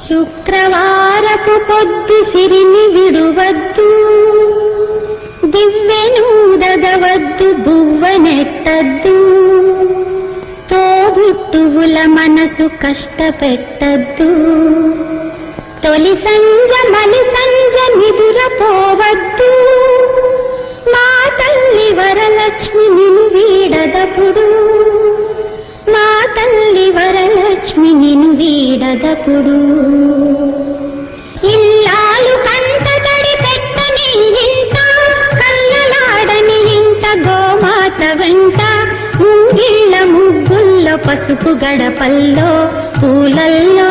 శుక్రవారపు పొద్దు సిరిని విడువద్దు, దివ్వెనూదగవద్దు, బువ్వనెట్టద్దు, తోబుట్టువుల మనసు కష్టపెట్టద్దు. తొలి సంజ మలి సంజ నిదురపోవద్దు, మా తల్లి వరలక్ష్మి నిన్ను వీడదపుడు, మా తల్లి వరలక్ష్మి నిన్ను వీడదపుడు. ఇల్లాలు కంటతడి పెట్టని ఇంట, కల్లలాడని ఇంట, గోమాత వెంట, ముంగిళ్ళ ముగ్గుల్లో, పసుపు గడపల్లో, పూలల్లో